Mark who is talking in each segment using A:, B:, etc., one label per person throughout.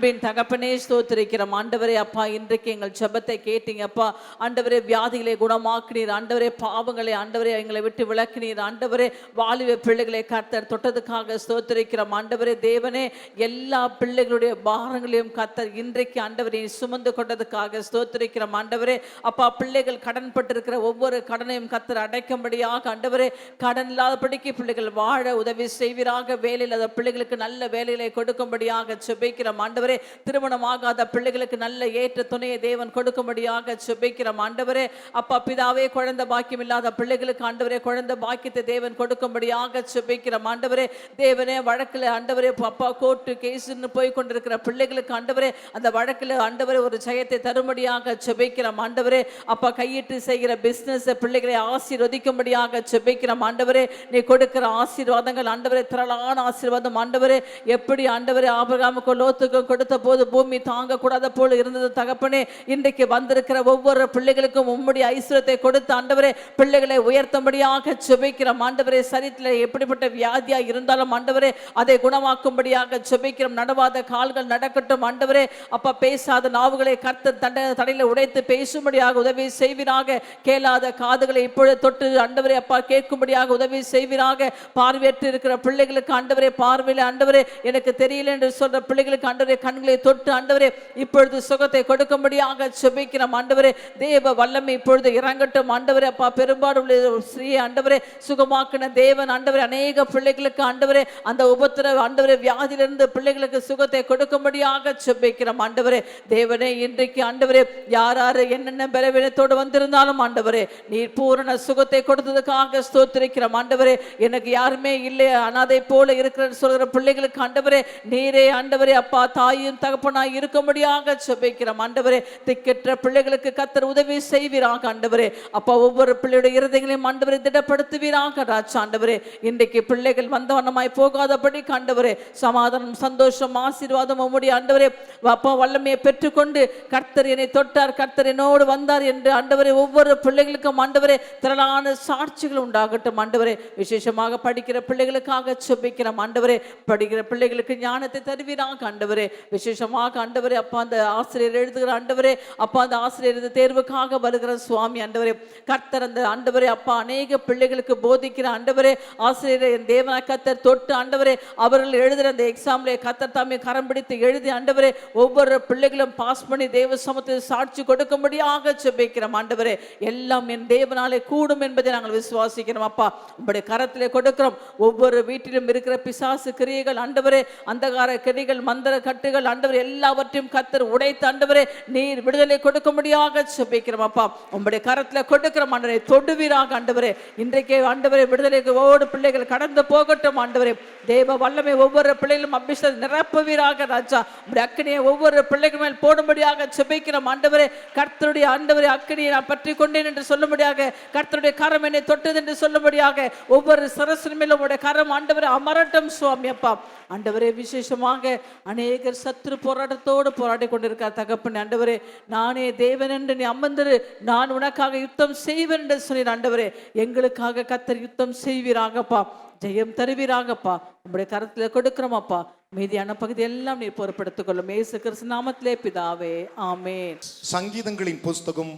A: அன்பின் தகப்பனே ஸ்தோத்திரிக்கிறோம் ஆண்டவரே. அப்பா இன்றைக்கு எங்கள் ஜெபத்தை கேட்டீங்க அப்பா. ஆண்டவரே வியாதிகளை குணமாக்கினீர் ஆண்டவரே. பாவங்களை ஆண்டவரே எங்களை விட்டு விலக்கினீர் ஆண்டவரே. வாலிப பிள்ளைகளை கர்த்தர் தொட்டதுக்காக ஸ்தோத்திரிக்கிறோம் ஆண்டவரே. தேவனே எல்லா பிள்ளைகளுடைய பாரங்களையும் கர்த்தர் இன்றைக்கு ஆண்டவரை சுமந்து கொண்டதுக்காக ஸ்தோத்திரிக்கிறோம் ஆண்டவரே. அப்பா பிள்ளைகள் கடன் பட்டிருக்கிற ஒவ்வொரு கடனையும் கர்த்தர் அடைக்கும்படியாக ஆண்டவரே. கடன் இல்லாதபடிக்கு பிள்ளைகள் வாழ உதவி செய்வீராக. வேலை இல்லாத பிள்ளைகளுக்கு நல்ல வேலைகளை கொடுக்கும்படியாக செபிக்கிறோம் ஆண்டவரே. திருமணமாகாத பிள்ளைகளுக்கு நல்ல ஏற்ற துணையை தேவன் கொடுக்கும்படியாக செபிக்கிறோம் ஆண்டவரே. அப்பா பிதாவே குழந்தை பாக்கியம் இல்லாத பிள்ளைகளுக்கு ஆண்டவரே குழந்தை பாக்கியத்தை தேவன் கொடுக்கும்படியாக செபிக்கிறோம் ஆண்டவரே. தேவனே வழக்கில் ஆண்டவரே அப்பா கோர்ட்டு கேஸ்ன்னு போய் கொண்டிருக்கிற பிள்ளைகளுக்கு ஆண்டவரே அந்த வழக்கில் ஆண்டவரே ஒரு ஜெயத்தை தரும்படியாக செபிக்கிறோம் ஆண்டவரே. அப்பா கையிட்டு செய்கிற பிசினஸ் பிள்ளைகளை ஆசீர்வதிக்கும்படியாக செபிக்கிறோம் ஆண்டவரே. நீ கொடுக்கிற ஆசீர்வாதங்கள் ஆண்டவரே திரளான ஆசீர்வாதம் ஆண்டவரே. எப்படி ஆண்டவரே ஆபிரகாமுக்கு லோத்துக்கும் கொடுத்த போது பூமி தாங்க கூடாத போல இருந்தது தகப்பனே. இன்றைக்கு வந்திருக்கிற ஒவ்வொரு பிள்ளைகளுக்கும் உம்முடைய ஐஸ்வர்யத்தை கொடுத்து ஆண்டவரே பிள்ளைகளை உயர்த்தும்படியாக செபிக்கிறோம் ஆண்டவரே. சரீரத்தில் எப்படிப்பட்ட வியாதியா இருந்தாலும் ஆண்டவரே அதை குணமாக்கும்படியாக செபிக்கிறோம். நடவாத கால்கள் நடக்கட்டும் ஆண்டவரே. அப்பா பேசாத நாவுகளை கர்த்தர் தடையில உடைத்து பேசும்படியாக உதவி செய்வீராக. கேளாத காதுகளை இப்பொழுது தொட்டு ஆண்டவரே அப்பா கேட்கும்படியாக உதவி செய்வீராக. பார்வையற்று இருக்கிற பிள்ளைகளுக்கு ஆண்டவரே பார்வையில் ஆண்டவரே எனக்கு தெரியல என்று சொல்ற பிள்ளைகளுக்கு ஆண்டவரே கண்களை தொட்டு ஆண்டவரே இப்பொழுது சுகத்தை கொடுக்கும்படியாக செபிக்கிறோம் ஆண்டவரே. தேவ வல்லமை இப்பொழுது இறங்கட்டும் ஆண்டவரே. அப்பா பெரும்பாடு ஸ்ரீ ஆண்டவரே சுகமாக்கின தேவன் ஆண்டவரே அநேக பிள்ளைகளுக்கு ஆண்டவரே அந்த உபத்திர ஆண்டவரே வியாதியிலிருந்து பிள்ளைகளுக்கு சுகத்தை கொடுக்கும்படியாக செபிக்கிறோம் ஆண்டவரே. தேவனே இன்றைக்கு ஆண்டவரே யார் யாரு என்னென்ன பலவீனத்தோடு வந்திருந்தாலும் ஆண்டவரே நீர் பூரண சுகத்தை கொடுத்ததுக்காக ஸ்தோத்திரிக்கிறோம் ஆண்டவரே. எனக்கு யாருமே இல்லை அனாதை போல இருக்கிற சொல்கிற பிள்ளைகளுக்கு ஆண்டவரே நீரே ஆண்டவரே அப்பா தாயும் தகப்பனாய் இருக்கும்படியாக செபிக்கிறோம் ஆண்டவரே. திக்கற்ற பிள்ளைகளுக்கு கர்த்தர் உதவி செய்வீராக ஆண்டவரே. அப்பா ஒவ்வொரு பிள்ளையுடைய இருதயங்களையும் ஆண்டவரை திடப்படுத்துவீராக ராஜா ஆண்டவரே. இன்றைக்கு பிள்ளைகள் வந்தவண்ணமாய் போகாதபடி ஆண்டவரே சமாதானம் சந்தோஷம் ஆசீர்வாதம் உம்முடைய ஆண்டவரே அப்பா வல்லமையை பெற்றுக்கொண்டு கர்த்தர் என்னை தொட்டார் கர்த்தர் என்னோடு வந்தார் என்று ஆண்டவரே ஒவ்வொரு பிள்ளைகளுக்கும் ஆண்டவரே திரளான சாட்சிகள் உண்டாகட்டும் ஆண்டவரே. விசேஷமாக படிக்கிற பிள்ளைகளுக்காக செபிக்கிறோம் ஆண்டவரே. படிக்கிற பிள்ளைகளுக்கு ஞானத்தை தருவீராக ஆண்டவரே. விசேஷமாக ஆண்டவரே அப்பா அந்த ஆசிரியர் எழுதுகிற ஆண்டவரே அப்பா அந்த ஆசிரியர் தேர்வுக்காக வருகிற சுவாமி ஆண்டவரே கர்த்தர் அந்த ஆண்டவரே அப்பா அநேக பிள்ளைகளுக்கு போதிக்கிற ஆண்டவரே ஆசிரியர் என் தேவனா கர்த்தர் தொட்டு ஆண்டவரே அவர்கள் எழுதுகிற அந்த எக்ஸாம்ல கர்த்தர் தாமே கரம் பிடித்து எழுதி ஆண்டவரே ஒவ்வொரு பிள்ளைகளும் பாஸ் பண்ணி தேவ சமூகத்தில் சாட்சி கொடுக்கும்படியாக செபிக்கிறோம் ஆண்டவரே. எல்லாம் என் தேவனாலே கூடும் என்பதை நாங்கள் விசுவாசிக்கிறோம் அப்பா. உங்களுடைய கரத்திலே கொடுக்கிறோம். ஒவ்வொரு வீட்டிலும் இருக்கிற பிசாசு கிரியைகள் ஆண்டவரே அந்தகார கிரிகள் மந்திர கட்டுகள் ஆண்டவரே எல்லாவற்றையும் கர்த்தர் உடைத்து ஆண்டவரே நீர் விடுதலை கொடுக்கும்படியாக செபிக்கிறோம் அப்பா. உங்களுடைய கரத்தில் கொடுக்கிறோம் ஆண்டவரே. தொடுவீராக ஆண்டவரே. இன்றைக்கே ஆண்டவரே விடுதலைக்கு ஒவ்வொரு பிள்ளைகள் கடந்து போகட்டும் ஆண்டவரே. தேவ வல்லமை ஒவ்வொரு பிள்ளைகளும் அபிஷேகம் நிரப்புவீராக ராஜா. உங்களுடைய அக்கினியை ஒவ்வொரு பிள்ளைகள் மேல் போடும்படியாக செபிக்கிறோம் ஆண்டவரே. கர்த்தருடைய ஆண்டவரே அக்கினியை நான் பற்றி கொண்டேன் என்று சொல்லும்படியாக கர்த்தருடைய கரம் என்னை தொட்டது என்று சொல்லும்படியாக ஒவ்வொரு சரசன் மேலும் உங்களுடைய கரம் ஆண்டவரே அமரட்டும் சுவாமி அப்பா. ஆண்டவரே விசேஷமாக அநேகர் சத்துரு போராட்டத்தோடு போராடி கொண்டிருக்கார் தகப்பன் ஆண்டவரே. நானே தேவன் என்று நீ அமர்ந்திரு நான் உனக்காக யுத்தம் செய்வேன் என்று சொன்னீர் ஆண்டவரே. எங்களுக்காக கர்த்தர் யுத்தம் செய்வீராகப்பா. ஜெயம் தருவீராகப்பா. உங்களுடைய கரத்தில் கொடுக்கிறோம் அப்பா. மீதியான பகுதி எல்லாம் நீர் பொறுப்படுத்திக் கொள்ளும் இயேசு கிறிஸ்து நாமத்திலே பிதாவே ஆமென்.
B: சங்கீதங்களின் புஸ்தகம்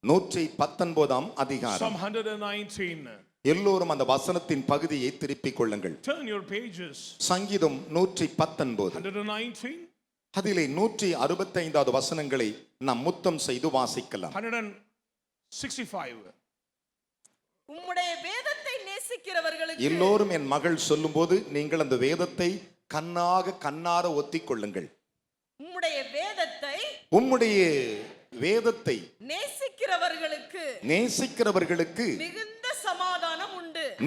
B: 119 அதிகாரம். எல்லோரும் அந்த வசனத்தின் பகுதியை திருப்பிக் கொள்ளுங்கள். சங்கீதம் 119 அதிலே 165 வசனங்களை நாம் முத்தம் செய்து வாசிக்கலாம்.
C: 165 உம்முடைய வேதத்தை நேசிக்கிறவர்களுக்கு
B: எல்லோரும் என் மகள் சொல்லும்போது நீங்கள் அந்த வேதத்தை கண்ணார ஒத்திக் கொள்ளுங்கள். உம்முடைய வேதத்தை நேசிக்கிறவர்களுக்கு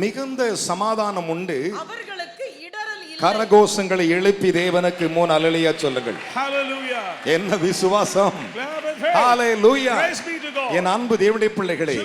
B: மிகுந்த சமாதானம் உண்டு. அவர்களுக்கு இடறல் இல்லை. கரகோஷங்களை எழுப்பி தேவனுக்கு முன் அல்லேலூயா சொல்லுங்கள். ஹalleluya. என்ன விசுவாசம். ஹalleluya. என் அன்பு தேவனுடைய பிள்ளைகளே,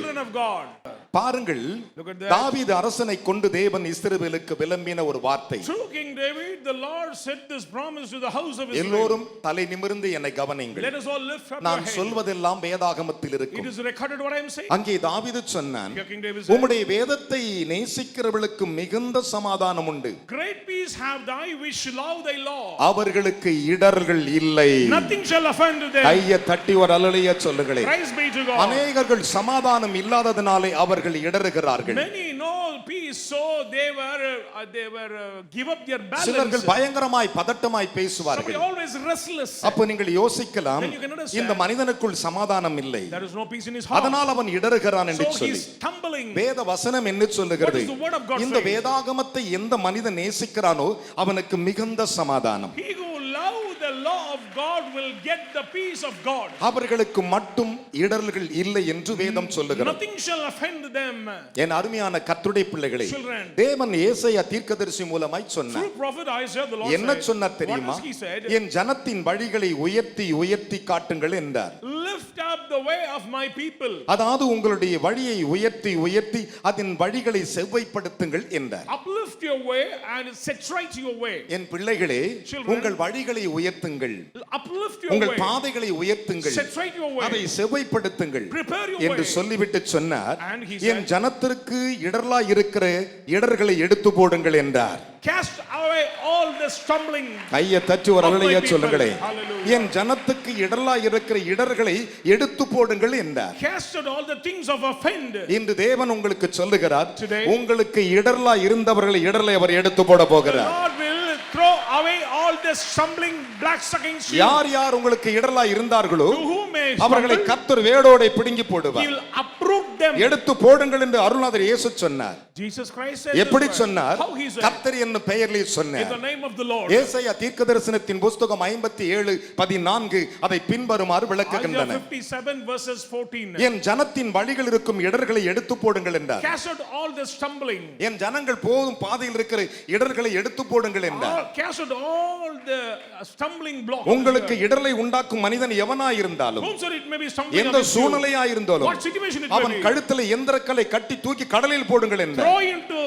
B: பாருங்கள்,
C: Look at that.
B: தாவீது அரசனை கொண்டு தேவன் இஸ்ரவேலுக்கு விளம்பின ஒரு வார்த்தை.
C: Through King David, the Lord said this promise to the house of Israel.
B: எல்லோரும் தலை நிமிர்ந்து என்னை கவனியுங்கள்.
C: Let us all lift up
B: நான்
C: our head.
B: சொல்வதெல்லாம் வேதாகமத்தில்
C: It
B: இருக்கும்.
C: is recorded what I am saying.
B: அங்கே தாவீது சொன்னான்,
C: Here King David said,
B: உம்முடைய வேதத்தை நேசிக்கிறவர்களுக்கு மிகுந்த சமாதானம் உண்டு.
C: great peace have thy which love thy law.
B: அவர்களுக்கு இடர்கள் இல்லை.
C: Nothing shall offend them.
B: கையை தட்டி ஒரு அல்லேலூயா சொல்லுங்களே.
C: Praise be to God.
B: அநேகர்கள் சமாதானம் இல்லாததினாலே அவர்கள் இடறுகிறார்கள்.
C: Many know peace, so they were give up their balance.
B: சிலர்கள் பயங்கரமாய் பதட்டமாய்
C: Somebody
B: பேசுவார்கள்.
C: always restless.
B: அப்போ நீங்கள் யோசிக்கலாம்,
C: Then you can understand.
B: இந்த மனிதனுக்குள் சமாதானம் இல்லை,
C: There is no peace in his heart.
B: அதனால் அவன் இடறுகிறான் என்று
C: So he
B: சொல்லி
C: is stumbling.
B: வேத வசனம் என்ன சொல்லுகிறது?
C: What is the word of God
B: இந்த
C: saying?
B: வேதாகமத்தை எந்த மனிதன் நேசிக்கிறானோ அவனுக்கு மிகுந்த சமாதானம்.
C: He who love the law of God will get the peace of God.
B: அவர்களுக்கு மட்டும் இடர்கள் இல்லை என்று வேதம் சொல்லுகிறது.
C: Nothing shall offend them.
B: என் அருமையான கர்த்தருடைய பிள்ளைகளே,
C: Children.
B: தேவன் ஏசாயா தீர்க்கதரிசி மூலமாய் சொன்னார்.
C: Through prophet Isaiah, the Lord
B: என்ன
C: said,
B: சொன்னார்
C: what
B: தெரியுமா?
C: has he said?
B: என் ஜனத்தின் வழிகளை உயர்த்தி உயர்த்தி காட்டுங்கள் என்றார்.
C: Lift up the way of my people.
B: அதாவது உங்களுடைய வழியை உயர்த்தி உயர்த்தி அதன் வழிகளை செவ்வைப்படுத்துங்கள் என்றார்.
C: Uplift your way and set right your way.
B: என் பிள்ளைகளே,
C: Children.
B: உங்கள் வழிகளை உயர்த்துங்கள்,
C: Uplift your
B: உங்கள்
C: way.
B: பாதைகளை உயர்த்துங்கள்,
C: Set right your way.
B: அதை செவ்வைப்படுத்துங்கள்
C: Prepare your
B: என்று
C: way.
B: சொல்லிவிட்டு சொன்னார்,
C: And he
B: என்
C: said,
B: ஜனத்திற்கு இடர்களாய் இருக்கிற இடர்களை எடுத்து போடுங்கள் என்றார்.
C: cast away all the stumbling.
B: கையை தட்டி ஒரு அல்லேலூயா சொல்லுங்களே.
C: Hallelujah.
B: என் ஜனத்துக்கு இடர்களாய் இருக்கிற இடர்களை எடுத்து போடுங்கள் என்றார்.
C: Cast out all the things of offend.
B: இன்று தேவன் உங்களுக்கு சொல்லுகிறார்,
C: Today,
B: உங்களுக்கு இடர்களாய் இருந்தவர்களை இடர்களை அவர் எடுத்து போட
C: the
B: போகிறார்.
C: Lord will throw away all the stumbling black sucking sheep.
B: யார் யார் உங்களுக்கு இடர்களாய் இருந்தார்களோ
C: To whom may
B: அவர்களை
C: stumble,
B: கர்த்தர் வேரோடே பிடுங்கி
C: he
B: போடுவார்.
C: will uproot them.
B: எடுத்து போடுங்கள் என்று அருள்நாதர் இயேசு சொன்னார்.
C: Jesus Christ said
B: எப்படி
C: this word.
B: சொன்னார்?
C: How he said?
B: கர்த்தர் என்னும் பெயரிலே
C: In
B: சொன்னார்.
C: the name of the Lord.
B: ஏசாயா தீர்க்கதரிசனத்தின் புஸ்தகம் 57:14 அதை பின்வருமாறு
C: Isaiah
B: விளக்குகின்றன.
C: 57 verses 14.
B: என் ஜனத்தின் வழிகள் இருக்கும் இடர்களை எடுத்து போடுங்கள் என்றார்.
C: Cast out all the stumbling.
B: என் ஜனங்கள் போகும் பாதையில் இருக்கிற இடர்களை எடுத்து போடுங்கள் என்றார்.
C: Cast out all the stumbling blocks.
B: உங்களுக்கு இடர்களை உண்டாக்கும் மனிதன் எவனாய் இருந்தாலும்,
C: Whomsoever it may be stumbling
B: எந்த
C: against you,
B: சூழ்நிலையாய் இருந்தாலும்,
C: what situation it may
B: அவன்
C: be,
B: கழுத்தில் எந்திரக்கல்லை கட்டி தூக்கி கடலில் போடுங்கள் என்றார்.
C: throw into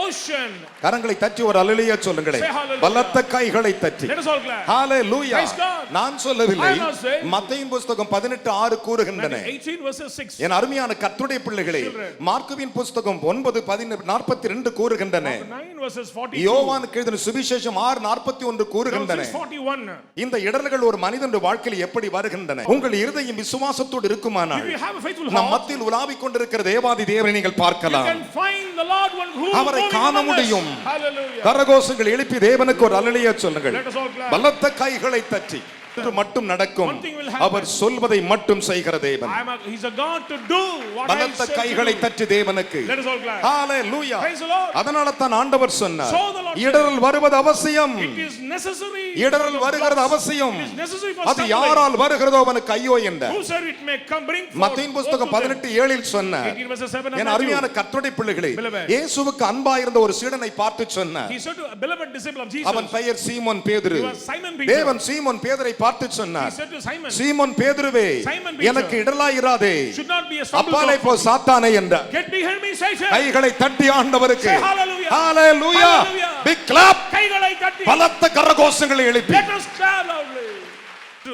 C: ocean.
B: கரங்களை தட்டி ஒரு அல்லேலூயா சொல்லுங்களேன்.
C: Say hallelujah.
B: பலத்த கைகளை தட்டி
C: Let us all clap.
B: ஹalleluya.
C: Praise God.
B: நான் சொல்லவில்லை,
C: I am not saying.
B: மத்தேயின் புஸ்தகம் 18:6 கூறுகின்றன.
C: 18 verses 6.
B: என் அருமையான கர்த்தருடைய பிள்ளைகளே,
C: Children.
B: மார்க்குவின் புஸ்தகம் 9:42 கூறுகின்றன.
C: 9 verses 42.
B: யோவானுக்கு எழுதின சுவிசேஷம் 6:41 கூறுகின்றன.
C: Verses 41.
B: இந்த இடர்கள் ஒரு மனிதனுடைய வாழ்க்கையில் எப்படி வருகின்றன? உங்கள் இருதயம் விசுவாசத்தோடு இருக்குமானால்
C: If you have a faithful
B: நம்
C: heart,
B: மத்தியில் உலாவிக் கொண்டிருக்கிற தேவாதி தேவனை நீங்கள்
C: you
B: பார்க்கலாம்.
C: can find the Lord one who
B: அவரை
C: will
B: காண
C: among us.
B: முடியும்.
C: Hallelujah.
B: கரகோஷங்கள் எழுப்பி தேவனுக்கு ஒரு அல்லேலூயா சொல்லுங்கள்.
C: Let us all clap.
B: பலத்த கைகளை தட்டி இது மட்டும் நடக்கும்.
C: One thing will happen.
B: அவர் சொல்வதை மட்டும் செய்கிற தேவன்.
C: He's a God to do what I
B: பலத்த
C: said
B: கைகளை
C: to do.
B: தட்டி தேவனுக்கு.
C: Let us all clap.
B: Hallelujah.
C: Praise the Lord.
B: அதனால தான் ஆண்டவர் சொன்னார்,
C: So the Lord said,
B: இடறல் வருவது அவசியம்.
C: It is necessary.
B: இடறல் வருகிறது அவசியம்.
C: It is necessary for
B: அது
C: stumbling.
B: யாரால் வருகிறதோ அவனுக்கு ஐயோ என்றார்.
C: Whosoever it may come bring forth.
B: மத்தேயின் புஸ்தகம் 18:7 சொன்னார்.
C: 18 verses 7 and
B: என் அருமையான கர்த்தருடைய பிள்ளைகளே,
C: Beloved.
B: இயேசுவுக்கு அன்பாயிருந்த ஒரு சீடனை பார்த்து சொன்னார்.
C: He said to a beloved disciple of Jesus.
B: அவன் பெயர் சீமோன் பேதுரு.
C: He was Simon Peter.
B: தேவன் சீமோன் பேதுரை பார்த்து
C: He
B: சொன்னார்,
C: said to Simon,
B: Simon பேதுருவே,
C: Simon Peter,
B: எனக்கு இடலாயிராதே,
C: should not be a stumbling
B: அப்பாலே
C: block.
B: போ சாத்தானே என்றார்.
C: Get behind me, Satan.
B: கைகளை தட்டி ஆண்டவருக்கு
C: Say hallelujah.
B: ஹalleluya.
C: Hallelujah.
B: Big clap.
C: கைகளை தட்டி.
B: பலத்த கரகோஷங்களை எழுப்பி.
C: Let us clap loudly.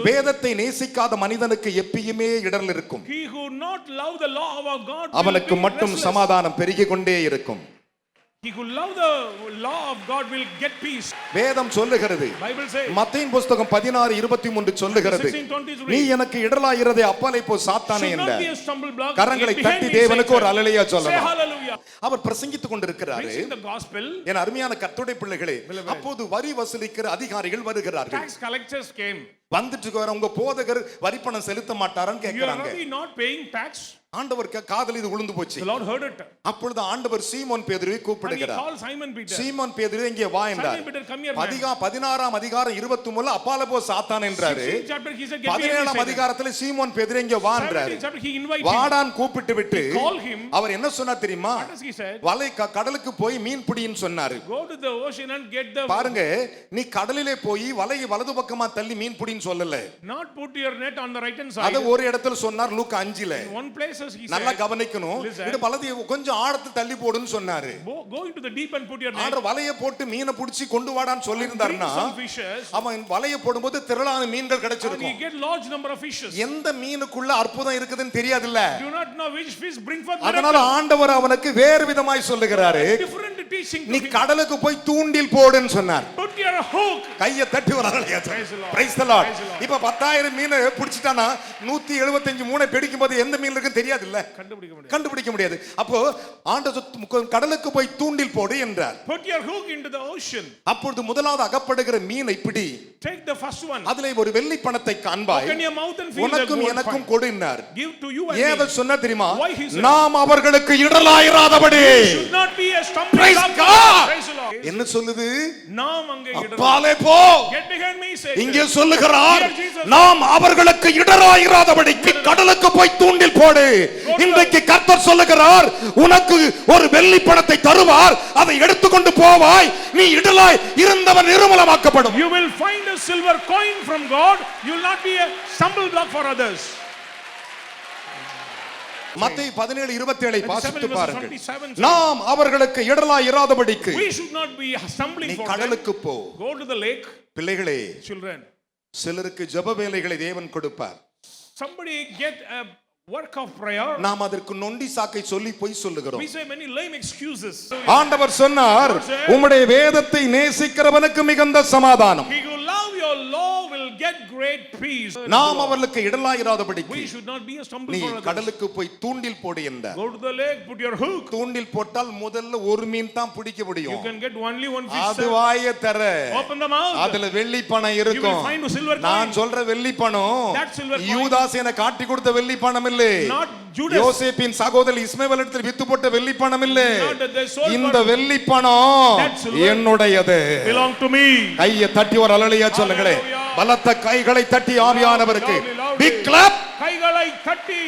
B: வேதத்தை நேசிக்காத மனிதனுக்கு எப்பயுமே இடர்ல இருக்கும்.
C: He who not love the law of our God will
B: அவனுக்கு
C: be
B: மட்டும்
C: restless.
B: சமாதானம் பெருகிக் கொண்டே இருக்கும்.
C: He who love the law of God will get peace.
B: வேதம் சொல்லுகிறது,
C: Bible says.
B: மத்தேயின் புஸ்தகம் 16:23 சொல்லுகிறது,
C: 16:23.
B: நீ எனக்கு இடலாயிரதே அப்பாலே போ சாத்தானே
C: Should not
B: என்றார்.
C: be a stumble block.
B: கரங்களை
C: Get behind
B: தட்டி
C: me,
B: தேவனுக்கு ஒரு
C: Satan.
B: அல்லேலூயா
C: Say
B: சொல்லலாம்.
C: hallelujah.
B: Our பிரசங்கித்துக் கொண்டிருக்கிறாரு.
C: Preaching the gospel.
B: என் அருமையான கர்த்தருடைய பிள்ளைகளே,
C: Beloved.
B: அப்போது வரி வசூலிக்கிற அதிகாரிகள் வருகிறார்கள்.
C: Tax collectors came.
B: வந்துட்டு உங்க போதகர் வரி பணம் செலுத்த மாட்டாரான்னு
C: You are
B: கேக்குறாங்க.
C: really not paying tax.
B: ஆண்டவர் காதல் இது விழுந்து போச்சு.
C: The Lord heard it.
B: அப்பொழுது ஆண்டவர் சீமோன் பேதுருவை
C: And he
B: கூப்பிடுகிறார்.
C: called Simon Peter.
B: சீமோன் பேதுரு இங்கே வா என்றார்.
C: Simon Peter, come here, man.
B: 16ஆம் அதிகாரம் 23 அப்பால போ சாத்தான் என்றாரு.
C: 16th chapter, he said, get behind me,
B: 17ஆம்
C: Satan.
B: அதிகாரத்துல சீமோன் பேதுரு இங்கே வா என்றாரு.
C: 17th chapter, he invited him.
B: Wharton கூப்பிட்டு விட்டு
C: Call him.
B: அவர் என்ன சொன்னார் தெரியுமா?
C: What does he said?
B: வலை கடலுக்கு போய் மீன் பிடின்னு சொன்னாரு.
C: Go to the ocean and get the.
B: பாருங்க, நீ கடலிலே போய் வலையை வலது பக்கமா தள்ளி மீன் பிடின்னு சொல்லல.
C: Not put your net on the right hand side.
B: அத ஒரு இடத்துல சொன்னார் லூக்கா 5ல.
C: In one place places he
B: நல்லா
C: said,
B: கவனிக்கணும்.
C: Listen.
B: இது வலது கொஞ்சம் ஆழத்துல தள்ளி போடுன்னு சொன்னாரு.
C: go into the deep and put your net.
B: ஆண்டவர் வலைய போட்டு மீனை பிடிச்சி கொண்டு வாடான்னு சொல்லி இருந்தாருன்னா
C: Bring some fishes.
B: அவன் வலைய போடும்போது திரளான மீன்கள்
C: And
B: கிடைச்சிருக்கும்.
C: he get large number of fishes.
B: எந்த மீனுக்குள்ள அற்புதம் இருக்குதுன்னு தெரியாதுல்ல.
C: Do not know which fish bring forth
B: அதனால
C: miracle.
B: ஆண்டவர் அவனுக்கு வேறு விதமாய் சொல்லுகிறாரு.
C: Different teaching to
B: நீ
C: him.
B: கடலுக்கு போய் தூண்டில் போடுன்னு சொன்னார்.
C: Put your hook.
B: கையை தட்டி வராலையா?
C: Praise the Lord.
B: Praise the Lord.
C: Praise the Lord.
B: இப்ப 10,000 மீனை பிடிச்சிட்டானா 175 மூணை பிடிக்கும் போது எந்த மீன் இருக்குன்னு தெரியாதுல்ல. கண்டுபிடிக்க முடியாது. அப்போ ஆண்டவர் கடலுக்கு போய் தூண்டில் போடு என்றார்.
C: Put your hook into the ocean.
B: அப்பொழுது முதலாவது அகப்படுகிற மீனை பிடி.
C: Take the first one.
B: அதிலே ஒரு வெள்ளி பணத்தை காண்பாய்.
C: Open your mouth and feel the
B: உனக்கும்
C: gold
B: எனக்கும்
C: coin.
B: கொடுன்னார்.
C: Give to you and
B: ஏன்
C: me.
B: சொன்னா தெரியுமா?
C: Why he said?
B: நாம் அவர்களுக்கு இடலாயிராதபடி.
C: Should not be a stumbling
B: Praise
C: block.
B: God.
C: Praise the Lord.
B: என்ன சொல்லுது?
C: நாம் அங்கே
B: அப்பாலே போ.
C: Get behind me, say.
B: இங்கே சொல்லுகிறார்,
C: Here Jesus.
B: நாம் அவர்களுக்கு இடராயிராதபடிக்கு கடலுக்கு போய் தூண்டில் போடு. இன்றைக்கு கர்த்தர் சொல்லுகிறார், உனக்கு ஒரு வெள்ளி பணத்தை தருவார், அதை எடுத்துக்கொண்டு போவாய், நீ இடலாய் இருந்தவன் நிர்மூலமாக்கப்படும்.
C: You will find a silver coin from God. You will not be a stumble block for others.
B: மத்தேயு 17:27 வாசித்து பாருங்கள்.
C: 27.
B: நாம் அவர்களுக்கு இடலாய் இராதபடிக்கு
C: We should not be stumbling
B: நீ
C: for them.
B: கடலுக்கு போ.
C: Go to the lake.
B: பிள்ளைகளே,
C: Children,
B: சிலருக்கு ஜெப வேலைகளை தேவன் கொடுப்பார்.
C: somebody get a work of prayer.
B: நாம் அதற்கு நொண்டி சாக்கை சொல்லி போய் சொல்லுகிறோம்.
C: We say many lame excuses.
B: ஆண்டவர் சொன்னார், உம்முடைய வேதத்தை நேசிக்கிறவனுக்கு மிகுந்த சமாதானம்.
C: He who love your law will get great peace.
B: நாம் அவர்களுக்கு இடலாயிராதபடிக்கு
C: We should not be a stumbling
B: நீ
C: for others.
B: கடலுக்கு போய் தூண்டில் போடு என்றார்.
C: Go to the lake, put your hook.
B: தூண்டில் போட்டால் முதல்ல ஒரு மீன் தான் பிடிக்க
C: You
B: முடியும்.
C: can get only one fish.
B: அது
C: sir.
B: வாயை தர.
C: Open the mouth.
B: அதுல வெள்ளி பணம்
C: You will
B: இருக்கும்.
C: find a silver
B: நான்
C: coin.
B: சொல்ற வெள்ளி பணம்
C: That silver coin.
B: யூதாஸ் என காட்டி கொடுத்த வெள்ளி பணம் இல்லை.
C: Not Judas.
B: யோசேப்பின் சகோதரி இஸ்மவேலிடத்தில் வித்து போட்ட வெள்ளி பணம் இல்லை.
C: Not that they sold
B: இந்த
C: for-
B: வெள்ளி பணம்
C: That silver
B: என்னுடையது.
C: belong to me.
B: கையை தட்டி ஒரு அல்லேலூயா சொல்லுங்களே.
C: Hallelujah.
B: பலத்த கைகளை தட்டி ஆவியானவருக்கு
C: Loudly, loudly.
B: Big clap.
C: கைகளை தட்டி.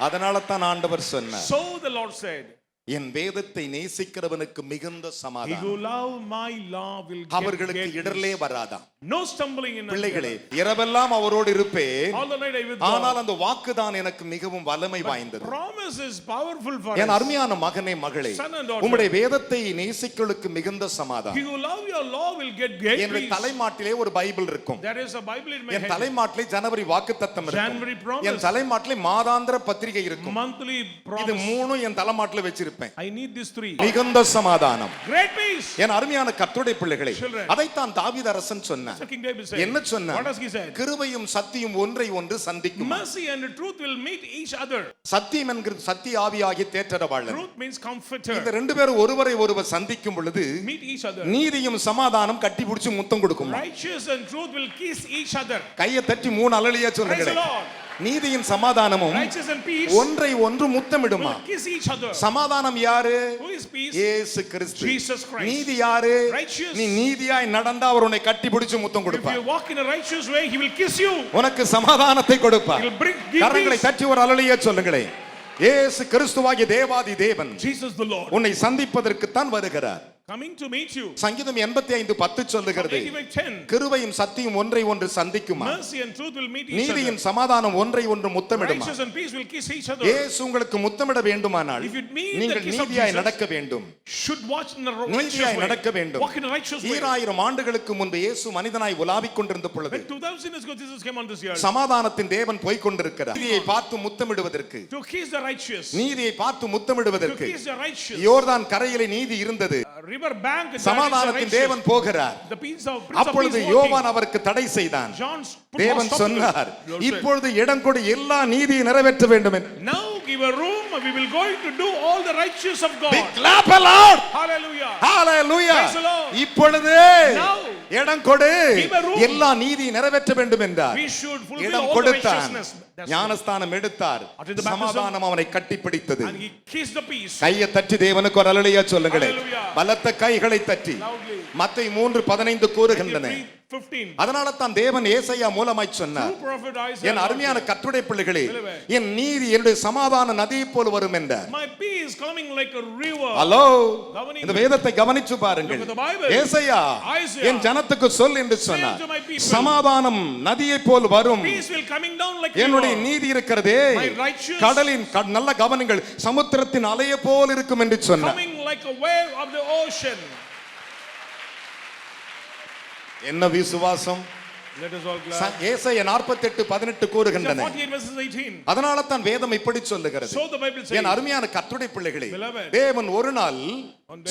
B: அதனால தான் ஆண்டவர் சொன்னார்,
C: So the Lord said,
B: என் வேதத்தை நேசிக்கிறவனுக்கு மிகுந்த
C: he who
B: சமாதானம்.
C: love my law will
B: அவர்களுக்கு
C: get
B: இடர்லே வராதாம்.
C: no stumbling in
B: பிள்ளைகளே, இரவெல்லாம் அவரோடு இருப்பேன்.
C: all the night I with
B: ஆனால்
C: God.
B: அந்த வாக்குதான் எனக்கு மிகவும் வல்லமை வாய்ந்தது.
C: Promise is powerful for
B: N
C: us.
B: அருமையான மகனே மகளே,
C: Son and daughter.
B: உம்முடைய வேதத்தை நேசிக்கிறவர்களுக்கு மிகுந்த
C: He
B: சமாதானம்.
C: who love your law will get great
B: என்னுடைய
C: peace.
B: தலைமாட்டிலே ஒரு பைபிள் இருக்கும்.
C: There is a Bible in my
B: N
C: head.
B: தலைமாட்டிலே ஜனவரி வாக்குத்தத்தம்
C: January
B: இருக்கும்.
C: promise.
B: என் தலைமாட்டிலே மாதாந்திர பத்திரிகை இருக்கும்.
C: Monthly
B: இது
C: promise.
B: மூணும் என் தலைமாட்டிலே வச்சிருப்பேன்.
C: I need these three.
B: மிகுந்த சமாதானம்.
C: Great peace.
B: என் அருமையான கர்த்தருடைய பிள்ளைகளே,
C: Children.
B: அதைத்தான் தாவீது அரசன் சொன்னார்.
C: So King David said.
B: என்ன சொன்னார்?
C: What does he say?
B: கிருபையும் சத்தியம் ஒன்றை ஒன்று சந்திக்கும்.
C: Mercy and truth will meet each other.
B: சத்தியம் என்கிறது சத்திய ஆவியாகிய தேற்றரவாளன்.
C: Truth means comforter.
B: இந்த ரெண்டு பேரும் ஒருவரை ஒருவர் சந்திக்கும் பொழுது
C: Meet each other.
B: நீதியும் சமாதானம் கட்டி பிடிச்சு முத்தம் கொடுக்கும்.
C: Righteous and truth will kiss each other.
B: கையை தட்டி மூணு அல்லேலூயா
C: Praise the
B: சொல்லுங்களே.
C: Lord.
B: நீதியின் சமாதானமும்
C: Righteous and peace
B: ஒன்றை ஒன்று முத்தமிடுமா.
C: will kiss each other.
B: சமாதானம் யாரு?
C: Who is peace?
B: இயேசு கிறிஸ்து.
C: Jesus Christ.
B: நீதி யாரு?
C: Righteous.
B: நீ நீதியாய் நடந்தா அவர் உன்னை கட்டி பிடிச்சு முத்தம்
C: If
B: கொடுப்பார்.
C: you walk in a righteous way, he will kiss you.
B: உனக்கு சமாதானத்தை கொடுப்பார்.
C: He will give
B: கரங்களை
C: peace.
B: தட்டி ஒரு அல்லேலூயா சொல்லுங்களே. இயேசு கிறிஸ்துவாகிய தேவாதி தேவன்
C: Jesus the Lord
B: உன்னை சந்திப்பதற்கு தான் வருகிறார்.
C: coming to meet you.
B: சங்கீதம் 85:10 சொல்லுகிறது,
C: 85:10.
B: கிருபையும் சத்தியம் ஒன்றை ஒன்று சந்திக்குமா,
C: Mercy and truth will meet each
B: நீதியின்
C: other.
B: சமாதானம் ஒன்றை ஒன்று முத்தமிடுமா.
C: Righteous and peace will kiss each other.
B: இயேசு உங்களுக்கு முத்தமிட வேண்டுமானால்
C: If you need
B: நீங்கள்
C: the kiss of
B: நீதியாய்
C: Jesus,
B: நடக்க வேண்டும்.
C: should watch in a righteous
B: நீதியாய்
C: way.
B: நடக்க வேண்டும்.
C: Walk in a righteous way.
B: 2000 ஆண்டுகளுக்கு முன்பு இயேசு மனிதனாய் உலாவிக் கொண்டிருந்த பொழுது
C: When 2000 years ago Jesus came on this earth
B: சமாதானத்தின் தேவன் போய் கொண்டிருக்கிறார். நீதியை பார்த்து முத்தமிடுவதற்கு,
C: to kiss the righteous,
B: நீதியை பார்த்து
C: to
B: முத்தமிடுவதற்கு
C: kiss the righteous.
B: யோர்தான் கரையிலே நீதி இருந்தது.
C: River bank, there is a
B: சமாதானத்தின்
C: righteous.
B: தேவன் போகிறார்.
C: The Prince of Peace
B: அப்பொழுது
C: walking.
B: யோவான் அவருக்கு தடை செய்தான்.
C: John
B: தேவன்
C: stopped him.
B: சொன்னார்,
C: Lord said,
B: இப்பொழுது இடம் கொடு, எல்லா நீதியை நிறைவேற்ற வேண்டும் என்று.
C: now give a room, we will going to do all the righteous of God.
B: Big clap aloud.
C: Hallelujah.
B: Hallelujah.
C: Praise the Lord.
B: இப்பொழுது
C: Now
B: இடம் கொடு,
C: give a room.
B: எல்லா நீதியை நிறைவேற்ற வேண்டும் என்றார்.
C: We should fulfill
B: இடம்
C: all the
B: கொடுத்தான்,
C: righteousness. That's
B: ஞானஸ்தானம் எடுத்தார்,
C: After the baptism,
B: சமாதானம் அவனை கட்டிப்பிடித்தது.
C: and he kissed the peace.
B: கையை தட்டி தேவனுக்கு ஒரு அல்லேலூயா சொல்லுங்களே.
C: Hallelujah.
B: பலத்த கைகளை தட்டி.
C: Loudly.
B: மத்தேயு 3:15 கூறுகின்றன.
C: 3:15.
B: அதனால தான் தேவன் ஏசாயா மூலமாய் சொன்னார்,
C: True prophet Isaiah.
B: என் அருமையான கர்த்தருடைய பிள்ளைகளே,
C: Believe
B: என் நீதி என்னுடைய சமாதான நதியை போல் வரும் என்றார்.
C: My peace coming like a river.
B: Hello,
C: Governing
B: இந்த வேதத்தை கவனிச்சு பாருங்கள்.
C: Look at the Bible.
B: ஏசாயா
C: Isaiah.
B: என் ஜனத்துக்கு சொல் என்று சொன்னார்,
C: to my people.
B: சமாதானம் நதியை போல் வரும்,
C: Peace will coming down like
B: என்னுடைய என்னுடைய நீதி இருக்கிறதே
C: My righteous-
B: கடலின் நல்ல கவனங்கள் சமுத்திரத்தின் அலையை போல் இருக்கும் என்று சொன்னார்.
C: coming like a wave of the ocean.
B: என்ன விசுவாசம்!
C: Let us all clap.
B: ஏசாயா 48:18 கூறுகின்றன.
C: 48 verses 18.
B: அதனால தான் வேதம் இப்படி சொல்லுகிறது.
C: So the Bible says,
B: என் அருமையான கர்த்தருடைய பிள்ளைகளே,
C: Beloved,
B: தேவன் ஒரு நாள்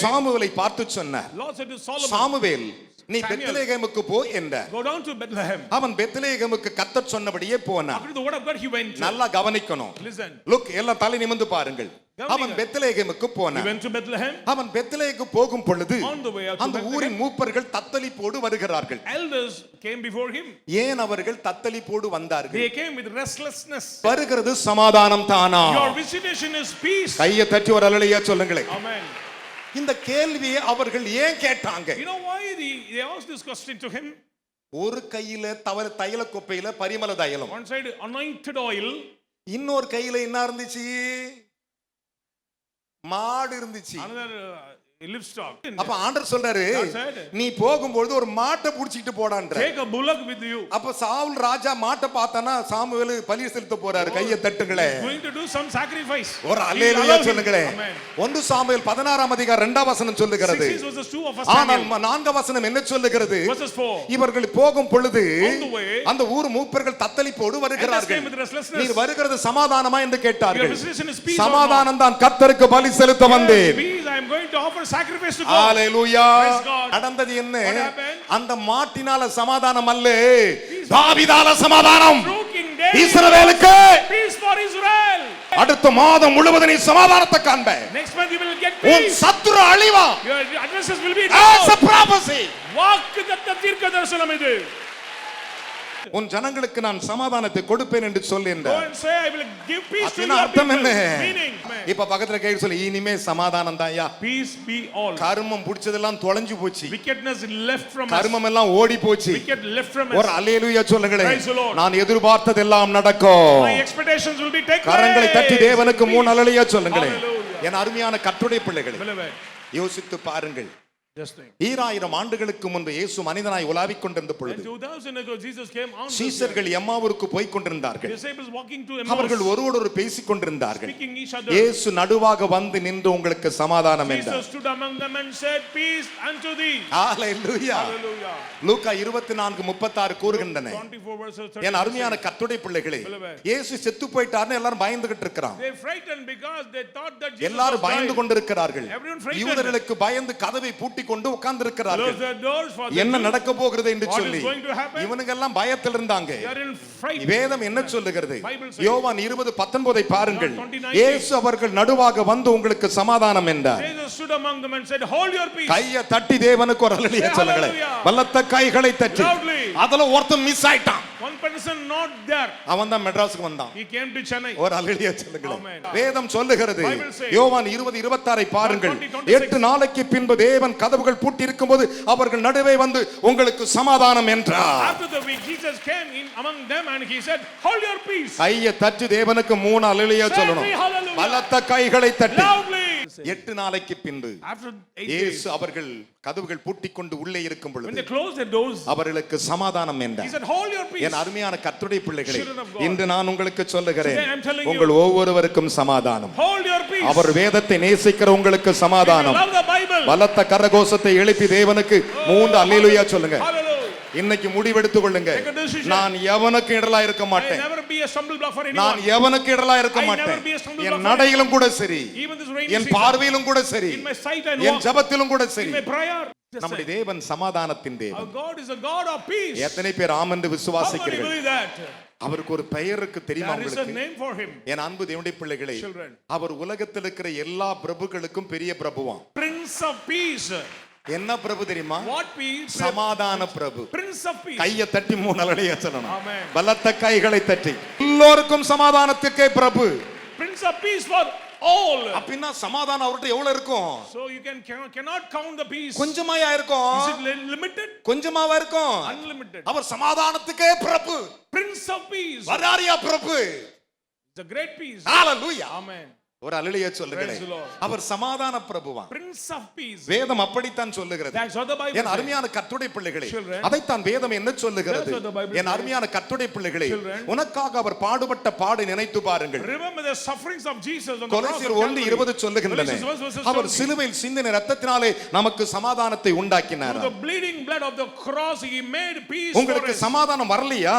B: சாமுவேலை பார்த்து சொன்னார்,
C: Lord said to Solomon,
B: Samuel நீ
C: Samuel,
B: பெத்லெகேமுக்கு போ என்றார்.
C: go down to Bethlehem.
B: அவன் பெத்லெகேமுக்கு கர்த்தர் சொன்னபடியே போனான்.
C: According to the word of God, he went.
B: நல்லா கவனிக்கணும்.
C: Listen.
B: லுக், எல்லாம் தலை நிமிர்ந்து பாருங்கள். அவன் பெத்லெகேமுக்கு
C: He
B: போனான்.
C: went to Bethlehem.
B: அவன் பெத்லெகேமுக்கு போகும் பொழுது
C: On the way out to
B: அந்த ஊரின் மூப்பர்கள் தத்தளிப்போடு வருகிறார்கள்.
C: Elders came before him.
B: ஏன் அவர்கள் தத்தளிப்போடு வந்தார்கள்?
C: They came with restlessness.
B: வருகிறது சமாதானம் தானா?
C: Your visitation is peace.
B: கையை தட்டி ஒரு அல்லேலூயா சொல்லுங்களேன்.
C: Amen.
B: இந்த கேள்வியை அவர்கள் ஏன் கேட்டாங்க?
C: You know why they asked this question to him?
B: ஒரு கையில தைல குப்பையில பரிமள தைலம்,
C: One side anointed oil,
B: இன்னொரு கையில என்ன இருந்துச்சு? மாடு இருந்துச்சு.
C: another livestock.
B: அப்ப ஆண்டவர் சொல்றாரு,
C: God said,
B: நீ போகும்போது ஒரு மாட்டை புடிச்சிட்டு போடான்ற.
C: take a bullock with you.
B: அப்ப சாவுல் ராஜா மாட்டை பார்த்தானா சாமுவேல் பலி செலுத்த போறாரு. கையை தட்டுங்களே.
C: Going to do some sacrifice.
B: ஒரு அல்லேலூயா
C: Allow him.
B: சொல்லுங்களே.
C: Amen.
B: 1 சாமுவேல் 16 அதிகாரம் 2 வசனம் சொல்லுகிறது.
C: 6 verses 2 of
B: ஆனால்
C: Samuel.
B: 4 வசனம் என்ன சொல்லுகிறது?
C: Verses 4.
B: இவர்கள் போகும் பொழுது
C: On the way,
B: அந்த ஊர் மூப்பர்கள் தத்தளிப்போடு
C: elders
B: வருகிறார்கள்.
C: came with restlessness.
B: நீர் வருகிறது சமாதானமா என்று கேட்டார்கள்.
C: Your visitation is peace or
B: சமாதானம் தான் கர்த்தருக்கு பலி செலுத்த வந்தேன்.
C: Peace, I am going to offer sacrifice to God.
B: Hallelujah.
C: Praise God.
B: நடந்தது என்ன?
C: What happened?
B: அந்த மாட்டினால சமாதானம் அல்ல, தாவீதால சமாதானம்.
C: Through King David,
B: இஸ்ரவேலுக்கு
C: peace for Israel.
B: அடுத்த மாதம் முழுவதும் நீ சமாதானத்தை காண்ப.
C: Next month you will get
B: உன்
C: peace.
B: சத்துரு அழிவா.
C: Your adversaries will be
B: As a
C: devoured.
B: prophecy.
C: வாக்குத்தத்த தீர்க்கதரிசனம் இது.
B: உன் ஜனங்களுக்கு நான் சமாதானத்தை கொடுப்பேன் என்று சொல்லி
C: Go
B: என்றார்.
C: and say I will give peace to
B: அப்படின்னா
C: your
B: அர்த்தம்
C: people.
B: என்ன?
C: Meaning,
B: இப்ப பக்கத்துல கேட்டு சொல்லி, இனிமே சமாதானம் தான்யா.
C: peace be all.
B: கர்மம் புடிச்சதெல்லாம் தொலைஞ்சு போச்சு.
C: Wickedness left from us.
B: கர்மம் எல்லாம் ஓடி போச்சு.
C: Wicked left from
B: ஒரு
C: us.
B: அல்லேலூயா சொல்லுங்களேன்.
C: Praise the Lord.
B: நான் எதிர்பார்த்ததெல்லாம் நடக்கும்.
C: My expectations will be taken.
B: கரங்களை தட்டி தேவனுக்கு 3 அல்லேலூயா சொல்லுங்களேன்.
C: Hallelujah.
B: என் அருமையான கர்த்தருடைய பிள்ளைகளே,
C: Beloved,
B: யோசித்து பாருங்கள்.
C: just think.
B: 2000 ஆண்டுகளுக்கு முன்பு இயேசு மனிதனாய் உலாவிக் கொண்டிருந்த பொழுது
C: 2000 ago Jesus came on.
B: சீஷர்கள் எம்மாவூருக்கு போய் கொண்டிருந்தார்கள்.
C: Disciples walking to
B: அவர்கள்
C: Emmaus,
B: ஒருவரோடு பேசிக் கொண்டிருந்தார்கள்.
C: speaking each other.
B: இயேசு நடுவாக வந்து நின்று உங்களுக்கு சமாதானம் என்றார்.
C: Jesus stood among them and said, peace unto thee.
B: Hallelujah.
C: Hallelujah.
B: லூக்கா 24:36 கூறுகின்றன.
C: 24 verses 30.
B: என் அருமையான கர்த்தருடைய பிள்ளைகளே, இயேசு செத்து போயிட்டார்னு எல்லாரும் பயந்துகிட்டு இருக்காங்க.
C: They frightened because they thought that Jesus
B: எல்லாரும்
C: was
B: பயந்து
C: died.
B: கொண்டிருக்கிறார்கள்.
C: Everyone frightened.
B: யூதர்களுக்கு பயந்து கதவை பூட்டி கொண்டு உட்கார்ந்திருக்கிறார்கள்.
C: Close their doors for them.
B: என்ன நடக்க போகிறது என்று
C: What is
B: சொல்லி
C: going to happen?
B: இவனுங்க எல்லாம் பயத்தில் இருந்தாங்க.
C: They are in fright.
B: வேதம் என்ன சொல்லுகிறது?
C: Bible says,
B: யோவான் 20:19 பாருங்கள்.
C: John 20:19.
B: இயேசு அவர்கள் நடுவாக வந்து உங்களுக்கு சமாதானம் என்றார்.
C: Jesus stood among them and said, hold your peace.
B: கையை தட்டி தேவனுக்கு ஒரு அல்லேலூயா
C: Say
B: சொல்லுங்களேன்.
C: hallelujah.
B: பலத்த கைகளை தட்டி.
C: Loudly.
B: அதுல ஒருத்தன் மிஸ் ஆயிட்டான்.
C: One person not there.
B: அவன் தான் மெட்ராஸ்க்கு வந்தான்.
C: He came to Chennai.
B: ஒரு அல்லேலூயா சொல்லுங்களேன்.
C: Amen.
B: வேதம் சொல்லுகிறது,
C: Bible says,
B: யோவான் 20:26 பாருங்கள்.
C: 20:26.
B: 8 நாளைக்கு பின்பு தேவன் கதவுகள் பூட்டி இருக்கும்போது அவர்கள் நடுவே வந்து உங்களுக்கு சமாதானம் என்றார்.
C: After the week, Jesus came in among them and he said, hold your peace.
B: கையை தட்டி தேவனுக்கு 3 அல்லேலூயா சொல்லணும்.
C: Say hallelujah.
B: பலத்த கைகளை தட்டி.
C: Loudly.
B: 8 நாளைக்கு பின்பு
C: After 8
B: இயேசு
C: days,
B: அவர்கள் கதவுகள் பூட்டிக் கொண்டு உள்ளே இருக்கும்
C: when
B: பொழுது
C: they closed their doors,
B: அவர்களுக்கு சமாதானம்
C: he
B: என்றார்.
C: said, hold your peace.
B: என் அருமையான கர்த்தருடைய பிள்ளைகளே,
C: Children of God.
B: இன்று நான் உங்களுக்கு சொல்லுகிறேன்,
C: Today I am telling you,
B: உங்கள் ஒவ்வொருவருக்கும் சமாதானம்.
C: hold your peace.
B: அவர் வேதத்தை நேசிக்கிற உங்களுக்கு
C: If you
B: சமாதானம்.
C: love the Bible,
B: பலத்த கரகோஷத்தை எழுப்பி தேவனுக்கு 3 அல்லேலூயா சொல்லுங்க.
C: hallelujah.
B: இன்னைக்கு முடிவெடுத்துக் கொள்ளுங்க.
C: Take a decision.
B: நான் எவனுக்கு இடலா இருக்க
C: I
B: மாட்டேன்.
C: never be a stumble block for
B: நான்
C: anyone.
B: எவனுக்கு இடலா இருக்க
C: I never
B: மாட்டேன்.
C: be a stumbling
B: N
C: block for
B: நடையிலும் கூட சரி,
C: Even this rainy
B: N
C: season,
B: பார்வையிலும் கூட சரி,
C: in my sight and
B: N
C: walk,
B: ஜெபத்திலும் கூட
C: in
B: சரி,
C: my prayer. Just
B: நம்முடைய
C: say,
B: தேவன் சமாதானத்தின்
C: our
B: தேவன்.
C: God is a God of peace.
B: எத்தனை பேர் ஆம் என்று
C: How many
B: விசுவாசிக்கிறீர்கள்?
C: believe that?
B: அவருக்கு ஒரு பெயர் இருக்கு தெரியுமா
C: There is a
B: உங்களுக்கு?
C: name for him.
B: என் அன்பு தேவனுடைய பிள்ளைகளே,
C: Children.
B: அவர் உலகத்தில் இருக்கிற எல்லா பிரபுக்களுக்கும் பெரிய பிரபுவாம்.
C: Prince of peace.
B: என்ன பிரபு தெரியுமா?
C: What peace?
B: சமாதான பிரபு.
C: Prince of peace.
B: கையை தட்டி 3 அல்லேலூயா சொல்லணும்.
C: Amen.
B: பலத்த கைகளை தட்டி. எல்லோருக்கும் சமாதானத்துக்கே பிரபு.
C: Prince of peace for all.
B: அப்படின்னா சமாதானம் அவர்கிட்ட எவ்வளவு இருக்கும்?
C: So you cannot count the peace.
B: கொஞ்சமாயா இருக்கும்?
C: Is it limited?
B: கொஞ்சமாவா இருக்கும்?
C: Unlimited.
B: Our சமாதானத்துக்கே Prabhu.
C: Prince of peace.
B: வராரியா Prabhu.
C: It's a great peace.
B: Hallelujah.
C: Amen.
B: ஒரு அல்லேலூயா சொல்லுங்களேன்.
C: Praise the Lord.
B: அவர் சமாதான பிரபுவான்.
C: Prince of Peace.
B: வேதம் அப்படித்தான் சொல்லுகிறது.
C: That's what the Bible
B: N
C: says.
B: அருமையான கர்த்தருடைய பிள்ளைகளே,
C: Children.
B: அதைத்தான் வேதம் என்ன சொல்லுகிறது?
C: That's what the Bible
B: N
C: says.
B: அருமையான கர்த்தருடைய பிள்ளைகளே,
C: Children.
B: உனக்காக அவர் பாடுபட்ட பாடு நினைத்து பாருங்கள்.
C: Remember the sufferings of Jesus on the cross
B: கொலோசியர்
C: of
B: 1:20 சொல்லுகின்றன,
C: Galatians 1:20.
B: அவர் சிலுவையில் சிந்தின இரத்தத்தினாலே நமக்கு சமாதானத்தை உண்டாக்கினார்.
C: Through the bleeding blood of the cross he made peace for
B: உங்களுக்கு
C: us.
B: சமாதானம் வரலையா?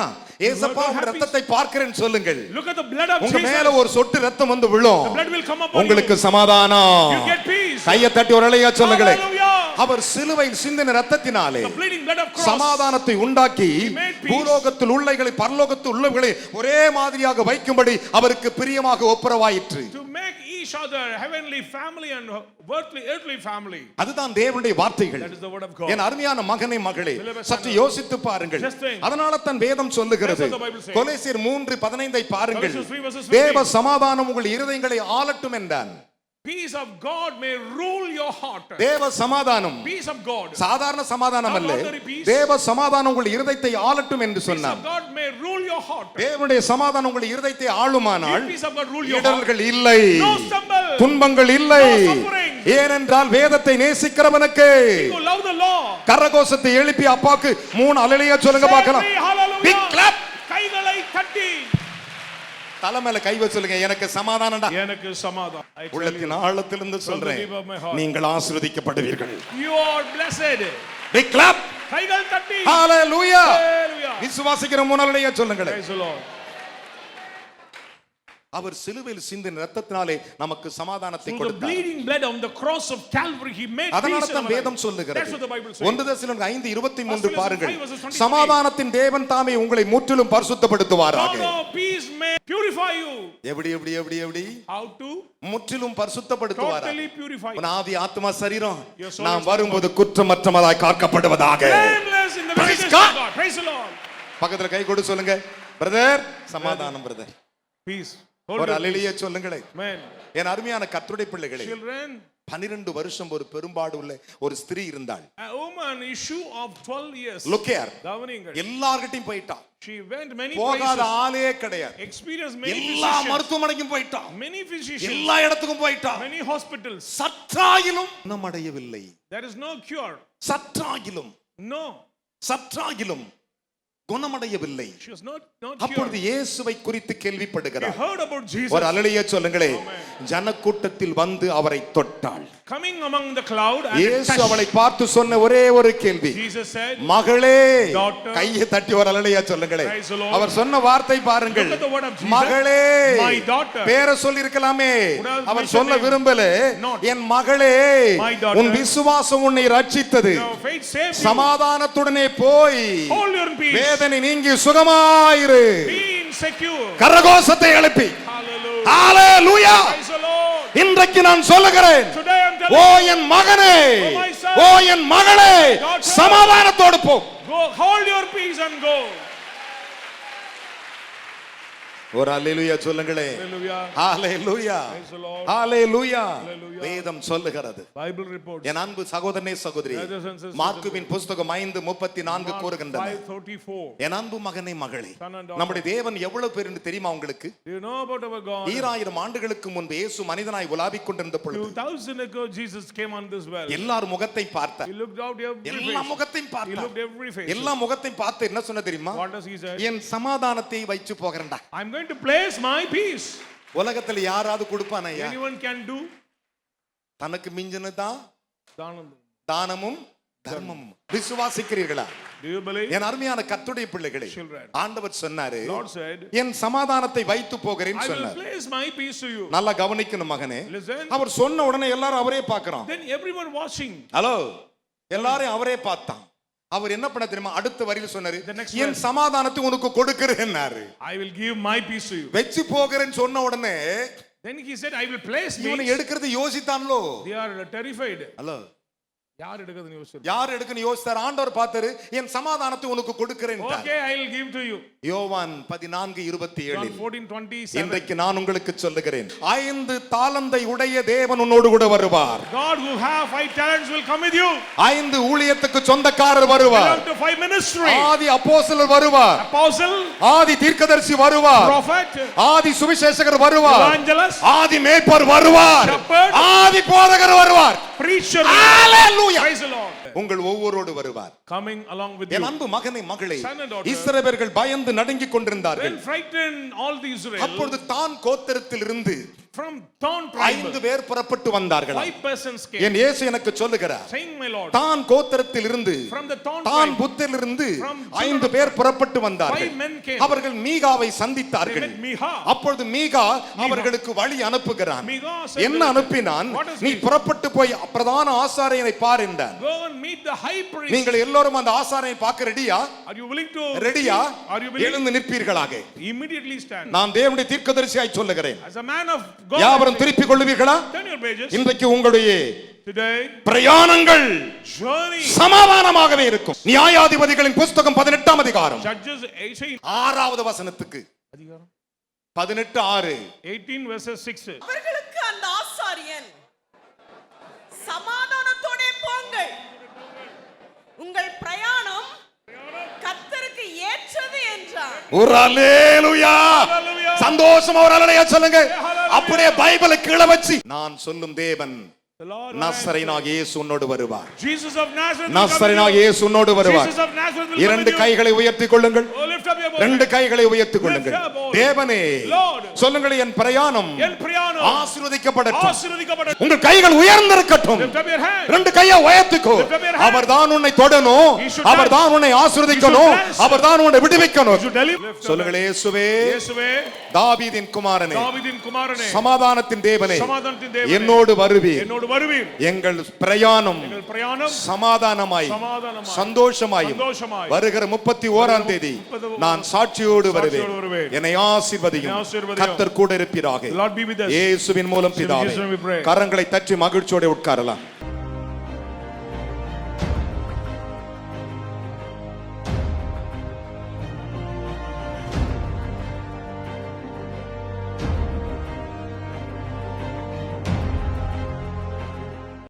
B: ஏசப்பா உங்க இரத்தத்தை பார்க்கிறேன் சொல்லுங்கள்.
C: Look at the blood of
B: உங்க
C: Jesus.
B: மேல ஒரு சொட்டு இரத்தம் வந்து விழும்.
C: The blood will come upon
B: உங்களுக்கு
C: you.
B: சமாதானம்.
C: You get peace.
B: கையை தட்டி ஒரு அல்லேலூயா சொல்லுங்களே.
C: Hallelujah.
B: அவர் சிலுவையில் சிந்தின இரத்தத்தினாலே
C: The bleeding blood of cross.
B: சமாதானத்தை உண்டாக்கி
C: made peace.
B: பூலோகத்தில் உள்ளவைகளை பரலோகத்தில் உள்ளவைகளை ஒரே மாதிரியாக வைக்கும்படி அவருக்கு பிரியமாக ஒப்புரவாயிற்று.
C: To make each other heavenly family and earthly family.
B: அதுதான் தேவனுடைய வார்த்தைகள்.
C: That is the word of God.
B: என் அருமையான மகனே மகளே,
C: Beloved
B: சற்று
C: son,
B: யோசித்து பாருங்கள்.
C: just think.
B: அதனால தான் வேதம் சொல்லுகிறது,
C: That's what the Bible says.
B: கொலோசியர் 3:15 பாருங்கள்.
C: Galatians 3:15.
B: தேவ சமாதானம் உங்கள் இருதயங்களை ஆளட்டும் என்றான்.
C: Peace of God may rule your heart.
B: தேவ சமாதானம்
C: Peace of God.
B: சாதாரண சமாதானம் அல்ல,
C: Not ordinary peace.
B: தேவ சமாதானம் உங்கள் இருதயத்தை ஆளட்டும் என்று
C: Peace
B: சொன்னார்.
C: of God may rule your heart.
B: தேவனுடைய சமாதானம் உங்கள் இருதயத்தை ஆளுமானால்
C: Peace of God rule your heart.
B: இடர்கள் இல்லை,
C: No stumble.
B: துன்பங்கள் இல்லை.
C: No suffering.
B: ஏனென்றால் வேதத்தை நேசிக்கிறவனுக்கு
C: You love the law.
B: கரகோஷத்தை எழுப்பி அப்பாக்கு 3 அல்லேலூயா சொல்லுங்க பார்க்கலாம்.
C: Say hallelujah.
B: Big clap.
C: கைகளை தட்டி
B: தலை மேல கை வச்சு சொல்லுங்க, எனக்கு சமாதானம்டா.
C: எனக்கு சமாதானம். I tell
B: உள்ளத்தின்
C: you,
B: ஆழத்திலிருந்து சொல்றேன்,
C: deep of my heart.
B: நீங்கள் ஆசீர்வதிக்கப்படுவீர்கள்.
C: you are blessed.
B: Big clap.
C: கைகள் தட்டி
B: ஹalleluya.
C: Hallelujah.
B: விசுவாசிக்கிற முன்னாலேயே சொல்லுங்களேன்.
C: Praise the Lord.
B: அவர் சிலுவையில் சிந்தின இரத்தத்தினாலே நமக்கு சமாதானத்தை
C: Through the
B: கொடுத்தார்.
C: bleeding blood on the cross of Calvary he made
B: அதனால
C: peace in
B: தான்
C: our
B: வேதம்
C: lives.
B: சொல்லுகிறது,
C: That's what the Bible says.
B: 1 தெசலோனிக்கர் 5:23
C: First
B: பாருங்கள்,
C: Thessalonians 5 verses 23.
B: சமாதானத்தின் தேவன் தாமே உங்களை முற்றிலும் பரிசுத்தப்படுத்துவாராக.
C: God of peace may purify you.
B: எப்படி எப்படி எப்படி எப்படி
C: How to
B: முற்றிலும் பரிசுத்தப்படுத்துவாராக.
C: totally purify you.
B: உன் ஆவி ஆத்மா சரீரம்
C: Your soul
B: நாம்
C: is
B: வரும்போது குற்றமற்றவராய் காக்கப்படுவதாக.
C: blameless in the
B: Praise
C: visitation
B: God.
C: of God. Praise the Lord.
B: பக்கத்துல கை கொடு சொல்லுங்க, பிரதர் சமாதானம் பிரதர்.
C: Peace. Hold
B: ஒரு
C: your
B: அல்லேலூயா சொல்லுங்களே.
C: man.
B: என் அருமையான கர்த்தருடைய பிள்ளைகளே,
C: Children,
B: 12 வருஷம் ஒரு பெரும்பாடு உள்ள ஒரு ஸ்திரீ இருந்தாள்.
C: a woman issue of 12 years.
B: Look here.
C: கவனிங்கள்.
B: எல்லார்கிட்டயும் போயிட்டா,
C: She went many
B: போகாத
C: places.
B: ஆளே கிடையாது.
C: Experienced many
B: எல்லா
C: physicians.
B: மருத்துவமனைக்கும் போயிட்டா,
C: Many physicians.
B: எல்லா இடத்துக்கும் போயிட்டா,
C: Many hospitals.
B: சற்றாகிலும் குணமடையவில்லை.
C: There is no cure.
B: சற்றாகிலும்
C: No.
B: சற்றாகிலும் குணமடையவில்லை.
C: She was not
B: அப்பொழுது
C: cured.
B: இயேசுவை குறித்து
C: He
B: கேள்விப்படுகிறார்.
C: heard about Jesus
B: ஒரு அல்லேலூயா சொல்லுங்களே.
C: Amen.
B: ஜனக்கூட்டத்தில் வந்து அவரை தொட்டாள்.
C: coming among the cloud and
B: இயேசு
C: touched.
B: அவளை பார்த்து சொன்ன ஒரே ஒரு கேள்வி,
C: Jesus said,
B: மகளே.
C: Daughter.
B: கையை தட்டி ஒரு அல்லேலூயா சொல்லுங்களே.
C: Praise the Lord.
B: அவர் சொன்ன வார்த்தை பாருங்கள்,
C: Look at the word of Jesus.
B: மகளே.
C: My daughter.
B: பேரை சொல்லி இருக்கலாமே,
C: Would have
B: அவர்
C: mentioned
B: சொல்ல
C: name.
B: விரும்பல.
C: Not.
B: என் மகளே,
C: My daughter.
B: உன் விசுவாசம் உன்னை ரட்சித்தது.
C: Your faith saved you.
B: சமாதானத்துடனே போய்
C: Hold your peace.
B: வேதனை நீங்கி சுகமாயிரு.
C: Be secure.
B: கரகோஷத்தை எழுப்பி
C: Hallelujah.
B: Hallelujah.
C: Praise the Lord.
B: இன்றைக்கு நான் சொல்லுகிறேன்,
C: Today I'm telling
B: O
C: you,
B: என் மகனே,
C: Oh my son.
B: ஓ என் மகளே,
C: Daughter.
B: சமாதானத்தோடு போ.
C: go hold your peace and go.
B: ஒரு அல்லேலூயா சொல்லுங்களே.
C: Hallelujah.
B: Hallelujah.
C: Praise the Lord.
B: Hallelujah.
C: Hallelujah.
B: வேதம் சொல்லுகிறது.
C: Bible reports.
B: என் அன்பு சகோதரனே சகோதரி,
C: Brothers and sisters,
B: மார்க்குவின் புத்தகம் 5:34 கூறுகின்றன,
C: 5:34.
B: என் அன்பு மகனே மகளே,
C: Son and daughter.
B: நம்முடைய தேவன் எவ்வளவு பேர் என்று தெரியுமா உங்களுக்கு?
C: Do you know about our God?
B: 2000 ஆண்டுகளுக்கு முன்பு இயேசு மனிதனாய் உலாவிக் கொண்டிருந்த பொழுது
C: 2000 ago Jesus came on this well.
B: எல்லார் முகத்தை பார்த்தார்.
C: He looked out every
B: எல்லா
C: face.
B: முகத்தையும்
C: He
B: பார்த்தார்.
C: looked every face.
B: எல்லா முகத்தையும் பார்த்து என்ன சொன்ன தெரியுமா?
C: What does he say?
B: என் சமாதானத்தை வைச்சு போகிறேன்டா.
C: I'm going to place my peace.
B: உலகத்துல யாராவது கொடுப்பானையா?
C: Anyone can do
B: தனக்கு மிஞ்சினதான்
C: Dhanam.
B: தானமும் தர்மமும். விசுவாசிக்கிறீர்களா?
C: Do you believe?
B: என் அருமையான கர்த்தருடைய பிள்ளைகளே,
C: Children.
B: ஆண்டவர் சொன்னாரு,
C: Lord said,
B: என் சமாதானத்தை வைத்து போகிறேன்னு
C: I will
B: சொன்னார்.
C: place my peace to you.
B: நல்லா கவனிக்கணும் மகனே.
C: Listen.
B: அவர் சொன்ன உடனே எல்லாரும் அவரே பார்க்கறோம்.
C: Then everyone watching.
B: ஹலோ, எல்லாரும் அவரே பார்த்தான். அவர் என்ன பண்ண தெரியுமா? அடுத்த வரியில் சொன்னாரு,
C: The next
B: என்
C: verse.
B: சமாதானத்தை உனக்கு கொடுக்கிறேன்னாரு.
C: I will give my peace to you.
B: வெச்சு போகிறேன்னு சொன்ன உடனே
C: Then he said, I will place
B: இவனை
C: me.
B: எடுக்கிறது யோசித்தான்லோ.
C: They are terrified.
B: ஹலோ,
C: யார் எடுக்குதுன்னு யோசிச்சு.
B: யார் எடுக்குன்னு யோசித்தார். ஆண்டவர் பார்த்தாரு, என் சமாதானத்தை உனக்கு கொடுக்கிறேன்.
C: Okay, I will give to you.
B: யோவான் 14:27.
C: John 14:27.
B: இன்றைக்கு நான் உங்களுக்கு சொல்லுகிறேன், 5 தாலந்தை உடைய தேவன் உன்னோடு கூட வருவார்.
C: God who have 5 talents will come with you.
B: 5 ஊழியத்துக்கு சொந்தக்காரர் வருவார்.
C: Belong to 5 ministry.
B: ஆதி அப்போஸ்தலர் வருவார்.
C: Apostle.
B: ஆதி தீர்க்கதரிசி வருவார்.
C: Prophet.
B: ஆதி சுவிசேஷகர் வருவார்.
C: Evangelist.
B: ஆதி மேய்ப்பர் வருவார்.
C: Shepherd.
B: ஆதி போதகர் வருவார்.
C: Preacher.
B: Hallelujah.
C: Praise the Lord.
B: உங்கள் ஒவ்வொருவரோடு வருவார்.
C: Coming along with you.
B: என் அன்பு மகனே மகளே,
C: Son and daughter.
B: இஸ்ரவேலர்கள் பயந்து நடுங்கிக் கொண்டிருந்தார்கள்.
C: When frightened all the Israel.
B: அப்பொழுது தான் கோத்திரத்திலிருந்து
C: From Don tribe.
B: 5 பேர் புறப்பட்டு வந்தார்கள்.
C: 5 persons came.
B: என் இயேசு எனக்கு சொல்லுகிறார்,
C: Saying, my Lord.
B: தான் கோத்திரத்திலிருந்து,
C: From the Don
B: தான்
C: tribe.
B: புத்திலிருந்து
C: From
B: 5 பேர் புறப்பட்டு வந்தார்கள்.
C: 5 men came.
B: அவர்கள் மீகாவை சந்தித்தார்கள்.
C: They met Micha.
B: அப்பொழுது மீகா அவர்களுக்கு வழி அனுப்புகிறான்.
C: Micha said,
B: என்ன அனுப்பினான்?
C: What is
B: நீ
C: he?
B: புறப்பட்டு போய் பிரதான ஆசாரியனை பார் என்றான்.
C: Go and meet the high priest.
B: நீங்கள் எல்லோரும் அந்த ஆசாரியனை பார்க்க ரெடியா?
C: Are you willing to?
B: ரெடியா?
C: Are you willing?
B: எழுந்து நிற்பீர்களாக.
C: Immediately stand.
B: நான் தேவனுடைய தீர்க்கதரிசியாய் சொல்லுகிறேன்.
C: As a man of God.
B: யாவரும் திருப்பிக் கொள்வீர்களா?
C: Turn your pages.
B: இன்றைக்கு உங்களுடைய
C: Today.
B: பிரயாணங்கள்
C: Journey.
B: சமாதானமாகவே இருக்கும். நியாயாதிபதிகளின் புத்தகம் 18ஆம் அதிகாரம்
C: Judges 18.
B: 6வது வசனத்துக்கு. 18:6.
C: 18 verses 6.
D: அவர்களுக்கு அந்த ஆசாரியன், சமாதானத்தோடே போங்கள், உங்கள் பிரயாணம் கர்த்தருக்கு ஏற்றது என்றார்.
B: ஒரு அல்லேலூயா.
C: Hallelujah.
B: சந்தோஷமா ஒரு அல்லேலூயா சொல்லுங்க. அப்படியே பைபிளை கீழ வச்சு, நான் சொல்லும் தேவன்
C: The Lord.
B: நசரேயனாகிய இயேசு உன்னோடு வருவார்.
C: Jesus of Nazareth.
B: நசரேயனாகிய இயேசு உன்னோடு வருவார்.
C: Jesus of Nazareth will come
B: இரண்டு
C: with you.
B: கைகளை உயர்த்திக் கொள்ளுங்கள்.
C: Oh, lift up your voice.
B: ரெண்டு கைகளை உயர்த்திக் கொள்ளுங்கள்.
C: Lift up, oh,
B: தேவனே,
C: Lord.
B: சொல்லுங்கள், என் பிரயாணம்
C: என் பிரயாணம்
B: ஆசீர்வதிக்கப்படட்டும்.
C: ஆசீர்வதிக்கப்படட்டும்.
B: உங்கள் கைகள் உயர்ந்திருக்கட்டும்.
C: Lift up your hand.
B: ரெண்டு கையை உயர்த்திக்கோ.
C: Lift up your hand.
B: அவர்தான் உன்னை தொடணும்.
C: He should
B: அவர்தான் உன்னை ஆசீர்வதிக்கணும்.
C: He should bless.
B: அவர்தான் உன்னை விடுவிக்கணும்.
C: You deliver. Lift up
B: சொல்லுங்கள், இயேசுவே,
C: இயேசுவே,
B: தாவீதின் குமாரனே,
C: தாவீதின் குமாரனே,
B: சமாதானத்தின் தேவனே,
C: சமாதானத்தின் தேவனே,
B: என்னோடு வருவீர்.
C: என்னோடு வருவீர்.
B: எங்கள் பிரயாணம்
C: எங்கள் பிரயாணம்
B: சமாதானமாய்
C: சமாதானமாய்
B: சந்தோஷமாயும்
C: சந்தோஷமாய்
B: வருகிற 31ஆம் தேதி நான் சாட்சியோடு வருவேன்.
C: வருவேன்.
B: என்னை ஆசீர்வதியும்.
C: ஆசீர்வதியும்.
B: கர்த்தர் கூட இருப்பீராக.
C: The Lord be with us.
B: இயேசுவின் மூலம் பிதாவே.
C: Jesus' name we pray.
B: கரங்களை தட்டி மகிழ்ச்சியோடு உட்காரலாம்.